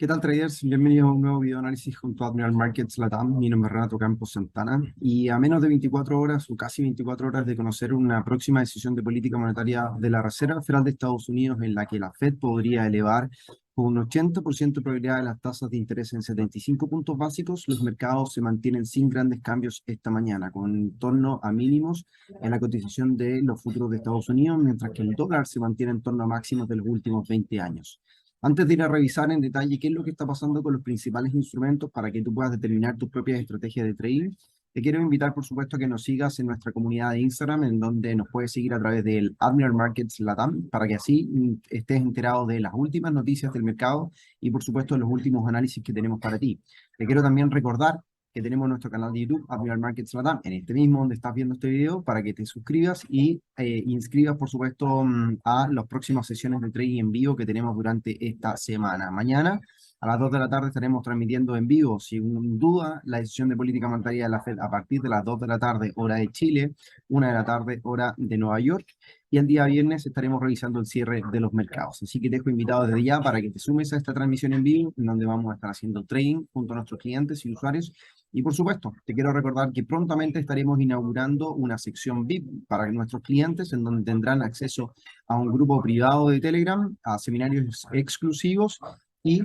¿Qué tal, traders? Bienvenidos a un nuevo video análisis junto a Admiral Markets Latam. Mi nombre es Renato Campos Santana y a menos de 24 horas o casi 24 horas de conocer una próxima decisión de política monetaria de la Reserva Federal de Estados Unidos en la que la Fed podría elevar con un 80% de probabilidad de las tasas de interés en 75 puntos básicos, los mercados se mantienen sin grandes cambios esta mañana, con torno a mínimos en la cotización de los futuros de Estados Unidos, mientras que el dólar se mantiene en torno a máximos de los últimos 20 años. Antes de ir a revisar en detalle qué es lo que está pasando con los principales instrumentos para que tú puedas determinar tus propias estrategias de trading, te quiero invitar, por supuesto, a que nos sigas en nuestra comunidad de Instagram, en donde nos puedes seguir a través del Admiral Markets Latam, para que así estés enterado de las últimas noticias del mercado y, por supuesto, los últimos análisis que tenemos para ti. Te quiero también recordar que tenemos nuestro canal de YouTube, Admiral Markets Latam, en este mismo donde estás viendo este video, para que te suscribas y inscribas, por supuesto, a las próximas sesiones de trading en vivo que tenemos durante esta semana. Mañana, a las 2 de la tarde, estaremos transmitiendo en vivo, sin duda, la decisión de política monetaria de la Fed a partir de las 2 de la tarde, hora de Chile, 1 de la tarde, hora de Nueva York. Y el día viernes estaremos revisando el cierre de los mercados. Así que te dejo invitado desde ya para que te sumes a esta transmisión en vivo, en donde vamos a estar haciendo trading junto a nuestros clientes y usuarios. Y por supuesto, te quiero recordar que prontamente estaremos inaugurando una sección VIP para nuestros clientes, en donde tendrán acceso a un grupo privado de Telegram, a seminarios exclusivos y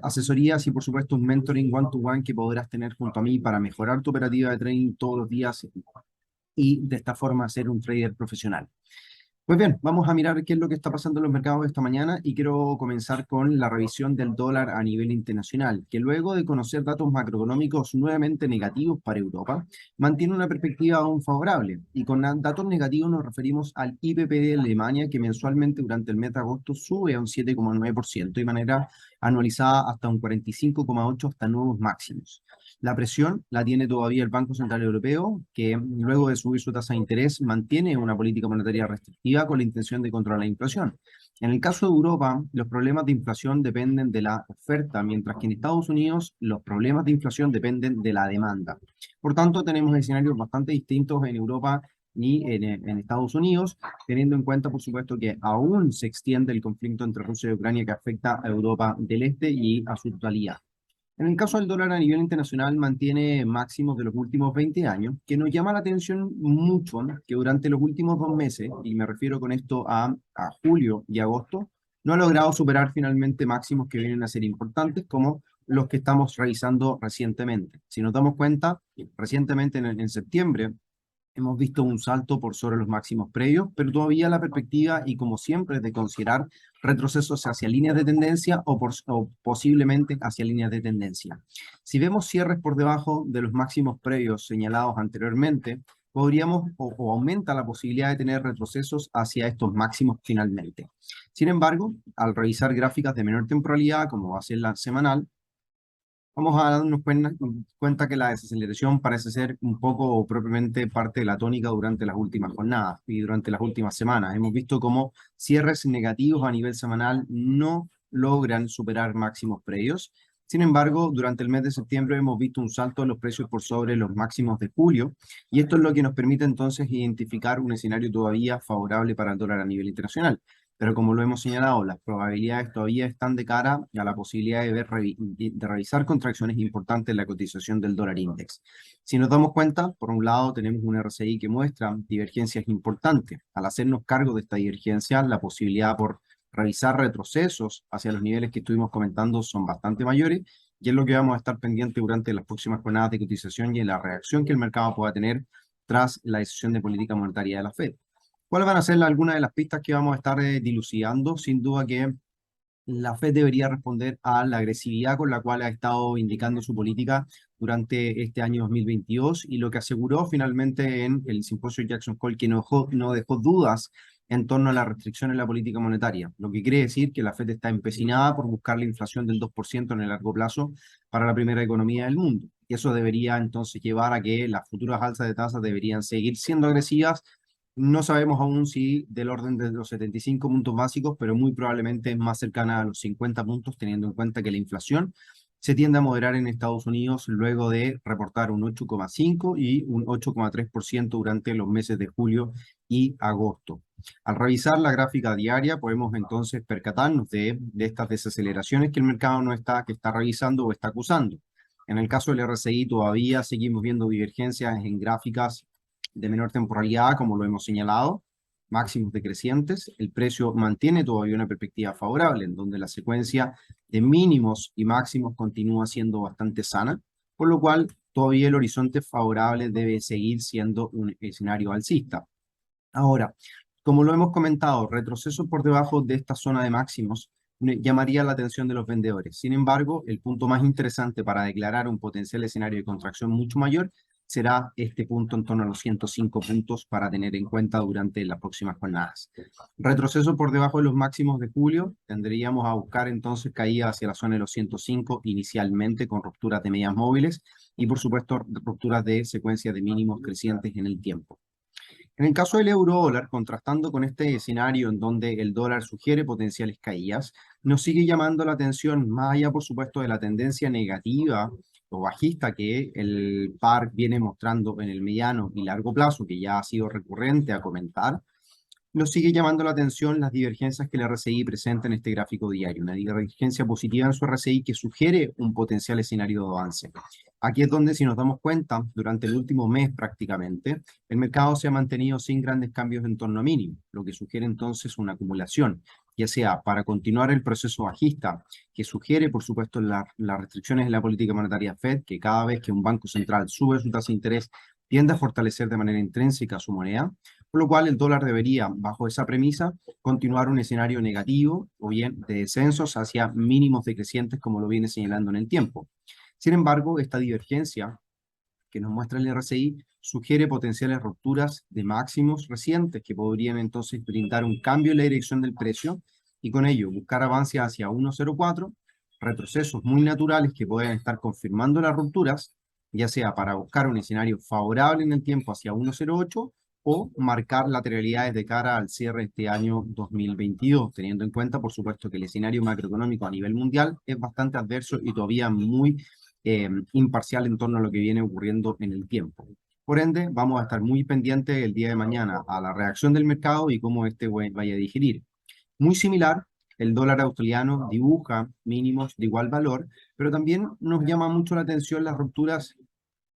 asesorías y por supuesto un mentoring one-to-one que podrás tener junto a mí para mejorar tu operativa de trading todos los días y de esta forma ser un trader profesional. Pues bien, vamos a mirar qué es lo que está pasando en los mercados esta mañana y quiero comenzar con la revisión del dólar a nivel internacional, que luego de conocer datos macroeconómicos nuevamente negativos para Europa, mantiene una perspectiva aún favorable. Y con datos negativos nos referimos al IPP de Alemania, que mensualmente durante el mes de agosto sube a un 7,9% y de manera anualizada hasta un 45,8% hasta nuevos máximos. La presión la tiene todavía el Banco Central Europeo, que luego de subir su tasa de interés mantiene una política monetaria restrictiva con la intención de controlar la inflación. En el caso de Europa, los problemas de inflación dependen de la oferta, mientras que en Estados Unidos los problemas de inflación dependen de la demanda. Por tanto, tenemos escenarios bastante distintos en Europa y en Estados Unidos, teniendo en cuenta, por supuesto, que aún se extiende el conflicto entre Rusia y Ucrania que afecta a Europa del Este y a su totalidad. En el caso del dólar a nivel internacional mantiene máximos de los últimos 20 años, que nos llama la atención mucho, ¿no? Que durante los últimos 2 meses, y me refiero con esto a julio y agosto, no ha logrado superar finalmente máximos que vienen a ser importantes como los que estamos revisando recientemente. Si nos damos cuenta, recientemente en septiembre, hemos visto un salto por sobre los máximos previos, pero todavía la perspectiva, y como siempre, es de considerar retrocesos hacia líneas de tendencia o posiblemente hacia líneas de tendencia. Si vemos cierres por debajo de los máximos previos señalados anteriormente, podríamos o aumenta la posibilidad de tener retrocesos hacia estos máximos finalmente. Sin embargo, al revisar gráficas de menor temporalidad, como va a ser la semanal, vamos a darnos cuenta que la desaceleración parece ser un poco o propiamente parte de la tónica durante las últimas jornadas y durante las últimas semanas. Hemos visto cómo cierres negativos a nivel semanal no logran superar máximos previos. Sin embargo, durante el mes de septiembre hemos visto un salto en los precios por sobre los máximos de julio y esto es lo que nos permite entonces identificar un escenario todavía favorable para el dólar a nivel internacional. Pero como lo hemos señalado, las probabilidades todavía están de cara a la posibilidad de realizar contracciones importantes en la cotización del dólar index. Si nos damos cuenta, por un lado tenemos un RSI que muestra divergencias importantes. Al hacernos cargo de esta divergencia, la posibilidad por realizar retrocesos hacia los niveles que estuvimos comentando son bastante mayores y es lo que vamos a estar pendiente durante las próximas jornadas de cotización y en la reacción que el mercado pueda tener tras la decisión de política monetaria de la Fed. ¿Cuáles van a ser algunas de las pistas que vamos a estar dilucidando? Sin duda que la Fed debería responder a la agresividad con la cual ha estado indicando su política durante este año 2022 y lo que aseguró finalmente en el simposio Jackson Hole, que no dejó dudas en torno a la restricción en la política monetaria, lo que quiere decir que la Fed está empecinada por buscar la inflación del 2% en el largo plazo para la primera economía del mundo. Y eso debería entonces llevar a que las futuras alzas de tasas deberían seguir siendo agresivas. No sabemos aún si del orden de los 75 puntos básicos, pero muy probablemente más cercana a los 50 puntos, teniendo en cuenta que la inflación se tiende a moderar en Estados Unidos luego de reportar un 8,5 y un 8,3% durante los meses de julio y agosto. Al revisar la gráfica diaria podemos entonces percatarnos de estas desaceleraciones que el mercado que está revisando o está acusando. En el caso del RSI todavía seguimos viendo divergencias en gráficas de menor temporalidad, como lo hemos señalado, máximos decrecientes. El precio mantiene todavía una perspectiva favorable, en donde la secuencia de mínimos y máximos continúa siendo bastante sana, por lo cual todavía el horizonte favorable debe seguir siendo un escenario alcista. Ahora, como lo hemos comentado, retroceso por debajo de esta zona de máximos llamaría la atención de los vendedores. Sin embargo, el punto más interesante para declarar un potencial escenario de contracción mucho mayor será este punto en torno a los 105 puntos para tener en cuenta durante las próximas jornadas. Retroceso por debajo de los máximos de julio, tendríamos a buscar entonces caída hacia la zona de los 105 inicialmente con rupturas de medias móviles y por supuesto rupturas de secuencia de mínimos crecientes en el tiempo. En el caso del euro dólar, contrastando con este escenario en donde el dólar sugiere potenciales caídas, nos sigue llamando la atención, más allá por supuesto de la tendencia negativa o bajista que el par viene mostrando en el mediano y largo plazo, que ya ha sido recurrente a comentar, nos sigue llamando la atención las divergencias que el RSI presenta en este gráfico diario, una divergencia positiva en su RSI que sugiere un potencial escenario de avance. Aquí es donde, si nos damos cuenta, durante el último mes prácticamente, el mercado se ha mantenido sin grandes cambios en torno a mínimo, lo que sugiere entonces una acumulación, ya sea para continuar el proceso bajista, que sugiere, por supuesto, las restricciones en la política monetaria Fed, que cada vez que un banco central sube su tasa de interés, tiende a fortalecer de manera intrínseca su moneda, por lo cual el dólar debería, bajo esa premisa, continuar un escenario negativo o bien de descensos hacia mínimos decrecientes como lo viene señalando en el tiempo. Sin embargo, esta divergencia que nos muestra el RSI sugiere potenciales rupturas de máximos recientes que podrían entonces brindar un cambio en la dirección del precio y con ello buscar avances hacia 1.04, retrocesos muy naturales que pueden estar confirmando las rupturas, ya sea para buscar un escenario favorable en el tiempo hacia 1.08 o marcar lateralidades de cara al cierre de este año 2022, teniendo en cuenta, por supuesto, que el escenario macroeconómico a nivel mundial es bastante adverso y todavía muy imparcial en torno a lo que viene ocurriendo en el tiempo. Por ende, vamos a estar muy pendientes el día de mañana a la reacción del mercado y cómo este vaya a digerir. Muy similar, el dólar australiano dibuja mínimos de igual valor, pero también nos llama mucho la atención las rupturas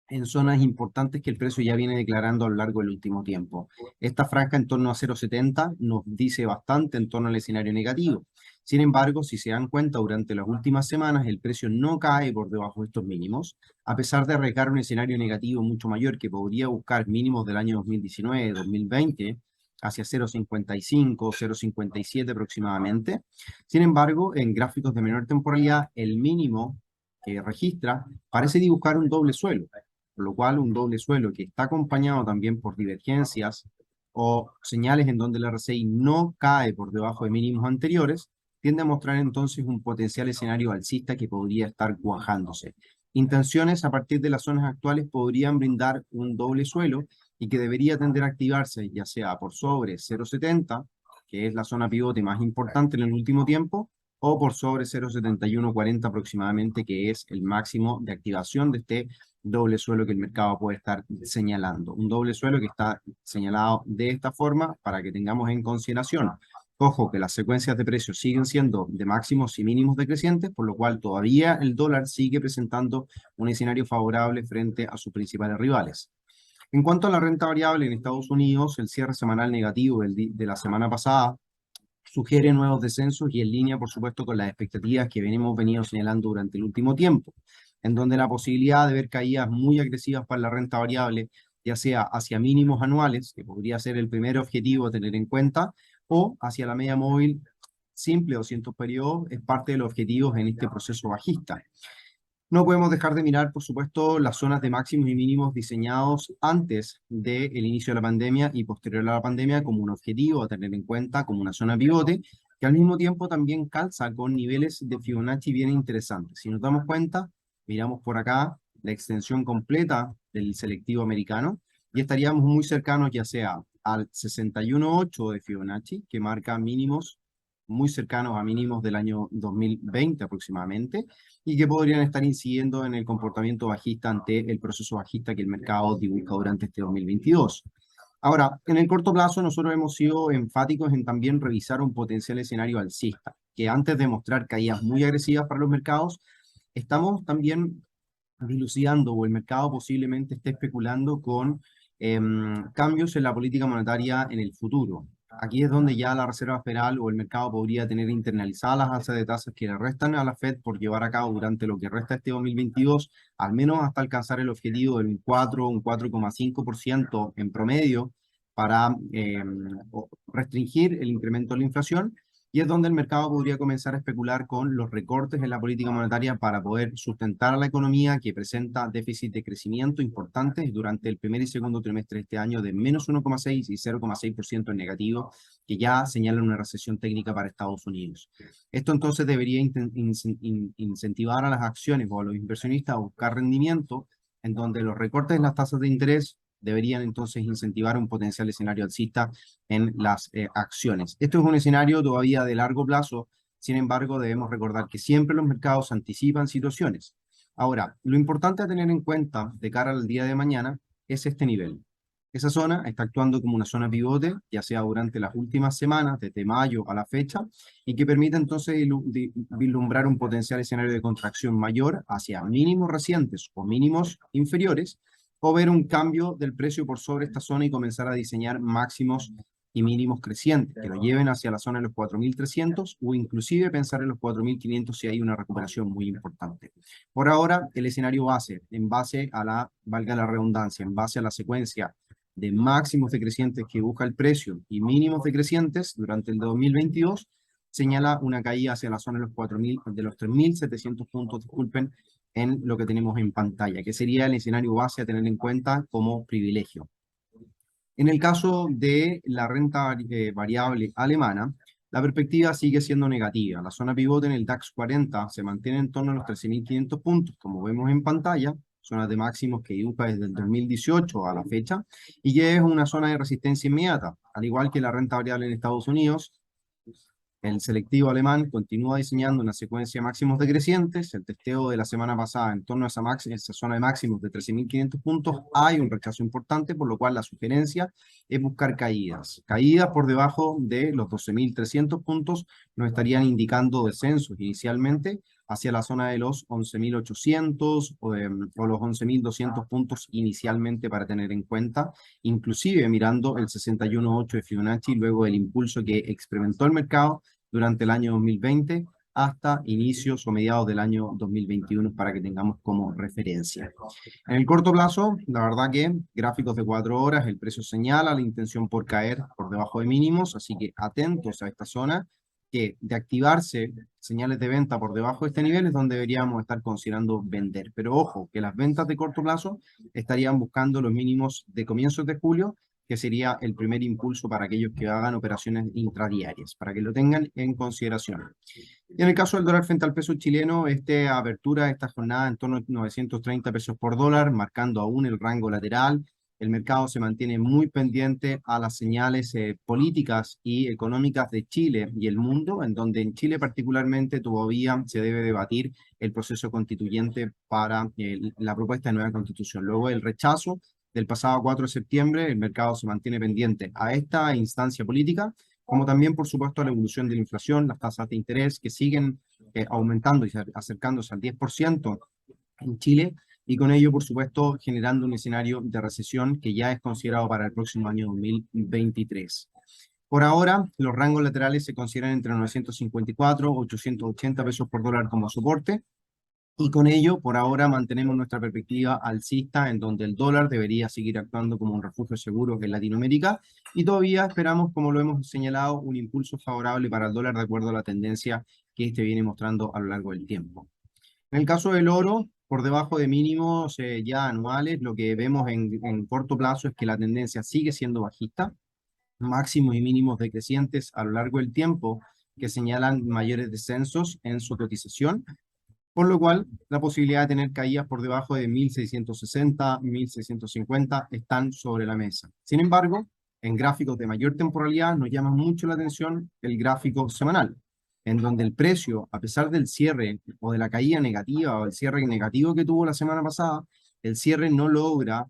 en zonas importantes que el precio ya viene declarando a lo largo del último tiempo. Esta franja en torno a 0,70 nos dice bastante en torno al escenario negativo. Sin embargo, si se dan cuenta, durante las últimas semanas el precio no cae por debajo de estos mínimos, a pesar de arriesgar un escenario negativo mucho mayor que podría buscar mínimos del año 2019, 2020, hacia 0,55, 0,57 aproximadamente. Sin embargo, en gráficos de menor temporalidad, el mínimo que registra parece dibujar un doble suelo, por lo cual un doble suelo que está acompañado también por divergencias o señales en donde el RSI no cae por debajo de mínimos anteriores, tiende a mostrar entonces un potencial escenario alcista que podría estar cuajándose. Intenciones a partir de las zonas actuales podrían brindar un doble suelo y que debería tender a activarse ya sea por sobre 0,70, que es la zona pivote más importante en el último tiempo, o por sobre 0,7140 aproximadamente, que es el máximo de activación de este doble suelo que el mercado puede estar señalando. Un doble suelo que está señalado de esta forma para que tengamos en consideración. Ojo, que las secuencias de precios siguen siendo de máximos y mínimos decrecientes, por lo cual todavía el dólar sigue presentando un escenario favorable frente a sus principales rivales. En cuanto a la renta variable en Estados Unidos, el cierre semanal negativo de la semana pasada sugiere nuevos descensos y en línea, por supuesto, con las expectativas que hemos venido señalando durante el último tiempo, en donde la posibilidad de ver caídas muy agresivas para la renta variable, ya sea hacia mínimos anuales, que podría ser el primer objetivo a tener en cuenta, o hacia la media móvil simple o 200 periodos, es parte de los objetivos en este proceso bajista. No podemos dejar de mirar, por supuesto, las zonas de máximos y mínimos diseñados antes del inicio de la pandemia y posterior a la pandemia como un objetivo a tener en cuenta, como una zona pivote, que al mismo tiempo también calza con niveles de Fibonacci bien interesantes. Si nos damos cuenta, miramos por acá la extensión completa del selectivo americano y estaríamos muy cercanos ya sea al 61.8 de Fibonacci, que marca mínimos muy cercanos a mínimos del año 2020 aproximadamente, y que podrían estar incidiendo en el comportamiento bajista ante el proceso bajista que el mercado dibuja durante este 2022. Ahora, en el corto plazo nosotros hemos sido enfáticos en también revisar un potencial escenario alcista, que antes de mostrar caídas muy agresivas para los mercados, estamos también dilucidando o el mercado posiblemente esté especulando con cambios en la política monetaria en el futuro. Aquí es donde ya la Reserva Federal o el mercado podría tener internalizadas las alzas de tasas que le restan a la Fed por llevar a cabo durante lo que resta este 2022, al menos hasta alcanzar el objetivo del 4, un 4,5% en promedio para restringir el incremento de la inflación, y es donde el mercado podría comenzar a especular con los recortes en la política monetaria para poder sustentar a la economía que presenta déficit de crecimiento importantes durante el primer y segundo trimestre de este año de menos 1,6 y 0,6% en negativo, que ya señalan una recesión técnica para Estados Unidos. Esto entonces debería incentivar a las acciones o a los inversionistas a buscar rendimiento, en donde los recortes en las tasas de interés deberían entonces incentivar un potencial escenario alcista en las acciones. Esto es un escenario todavía de largo plazo, sin embargo, debemos recordar que siempre los mercados anticipan situaciones. Ahora, lo importante a tener en cuenta de cara al día de mañana es este nivel. Esa zona está actuando como una zona pivote, ya sea durante las últimas semanas, desde mayo a la fecha, y que permite entonces vislumbrar un potencial escenario de contracción mayor hacia mínimos recientes o mínimos inferiores, o ver un cambio del precio por sobre esta zona y comenzar a diseñar máximos y mínimos crecientes que lo lleven hacia la zona de los 4.300 o inclusive pensar en los 4.500 si hay una recuperación muy importante. Por ahora, el escenario base, en base a la, valga la redundancia, en base a la secuencia de máximos decrecientes que busca el precio y mínimos decrecientes durante el 2022, señala una caída hacia la zona de los 4.000, de los 3.700 puntos, disculpen, en lo que tenemos en pantalla, que sería el escenario base a tener en cuenta como privilegio. En el caso de la renta variable alemana, la perspectiva sigue siendo negativa. La zona pivote en el DAX 40 se mantiene en torno a los 13.500 puntos, como vemos en pantalla, zonas de máximos que dibuja desde el 2018 a la fecha, y que es una zona de resistencia inmediata, al igual que la renta variable en Estados Unidos. El selectivo alemán continúa diseñando una secuencia de máximos decrecientes. El testeo de la semana pasada en torno a esa zona de máximos de 13.500 puntos, hay un rechazo importante, por lo cual la sugerencia es buscar caídas. Caídas por debajo de los 12.300 puntos nos estarían indicando descensos inicialmente hacia la zona de los 11.800 o los 11.200 puntos inicialmente para tener en cuenta, inclusive mirando el 61.8 de Fibonacci luego del impulso que experimentó el mercado durante el año 2020 hasta inicios o mediados del año 2021 para que tengamos como referencia. En el corto plazo, la verdad que gráficos de 4 horas, el precio señala la intención por caer por debajo de mínimos, así que atentos a esta zona, que de activarse señales de venta por debajo de este nivel es donde deberíamos estar considerando vender. Pero ojo, que las ventas de corto plazo estarían buscando los mínimos de comienzos de julio, que sería el primer impulso para aquellos que hagan operaciones intradiarias, para que lo tengan en consideración. Y en el caso del dólar frente al peso chileno, esta apertura de esta jornada en torno a 930 pesos por dólar, marcando aún el rango lateral. El mercado se mantiene muy pendiente a las señales políticas y económicas de Chile y el mundo, en donde en Chile particularmente todavía se debe debatir el proceso constituyente para la propuesta de nueva constitución. Luego del rechazo del pasado 4 de septiembre, el mercado se mantiene pendiente a esta instancia política, como también, por supuesto, a la evolución de la inflación, las tasas de interés que siguen aumentando y acercándose al 10% en Chile, y con ello, por supuesto, generando un escenario de recesión que ya es considerado para el próximo año 2023. Por ahora, los rangos laterales se consideran entre 954 y 880 pesos por dólar como soporte, y con ello, por ahora, mantenemos nuestra perspectiva alcista, en donde el dólar debería seguir actuando como un refugio seguro en Latinoamérica, y todavía esperamos, como lo hemos señalado, un impulso favorable para el dólar de acuerdo a la tendencia que este viene mostrando a lo largo del tiempo. En el caso del oro, por debajo de mínimos ya anuales, lo que vemos en corto plazo es que la tendencia sigue siendo bajista, máximos y mínimos decrecientes a lo largo del tiempo que señalan mayores descensos en su cotización, por lo cual la posibilidad de tener caídas por debajo de 1.660, 1.650 están sobre la mesa. Sin embargo, en gráficos de mayor temporalidad nos llama mucho la atención el gráfico semanal, en donde el precio, a pesar del cierre o de la caída negativa o el cierre negativo que tuvo la semana pasada, el cierre no logra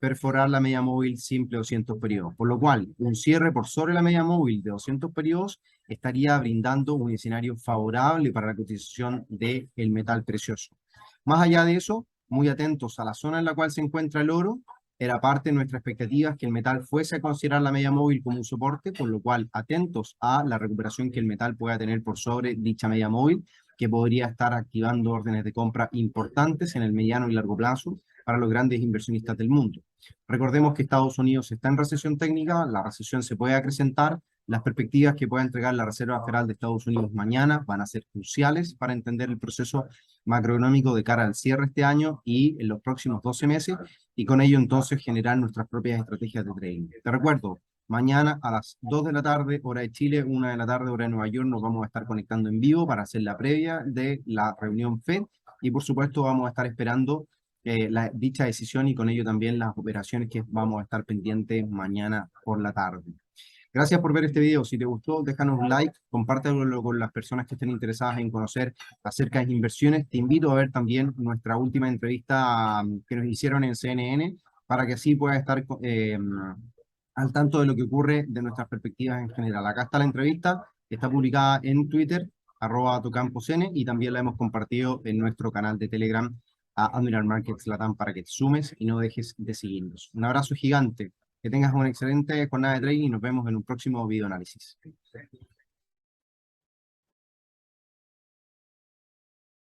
perforar la media móvil simple 200 periodos, por lo cual un cierre por sobre la media móvil de 200 periodos estaría brindando un escenario favorable para la cotización del metal precioso. Más allá de eso, muy atentos a la zona en la cual se encuentra el oro. Era parte de nuestra expectativa que el metal fuese a considerar la media móvil como un soporte, por lo cual atentos a la recuperación que el metal pueda tener por sobre dicha media móvil, que podría estar activando órdenes de compra importantes en el mediano y largo plazo para los grandes inversionistas del mundo. Recordemos que Estados Unidos está en recesión técnica, la recesión se puede acrecentar, las perspectivas que pueda entregar la Reserva Federal de Estados Unidos mañana van a ser cruciales para entender el proceso macroeconómico de cara al cierre este año y en los próximos 12 meses, y con ello entonces generar nuestras propias estrategias de trading. Te recuerdo, mañana a las 2 de la tarde, hora de Chile, 1 de la tarde, hora de Nueva York, nos vamos a estar conectando en vivo para hacer la previa de la reunión FED, y por supuesto vamos a estar esperando dicha decisión y con ello también las operaciones que vamos a estar pendientes mañana por la tarde. Gracias por ver este video. Si te gustó, déjanos un like, compártelo con las personas que estén interesadas en conocer acerca de inversiones. Te invito a ver también nuestra última entrevista que nos hicieron en CNN para que así puedas estar al tanto de lo que ocurre de nuestras perspectivas en general. Acá está la entrevista, está publicada en Twitter, @tocamposn, y también la hemos compartido en nuestro canal de Telegram a Admiral Markets Latam para que te sumes y no dejes de seguirnos. Un abrazo gigante. Que tengas una excelente jornada de trading y nos vemos en un próximo video análisis.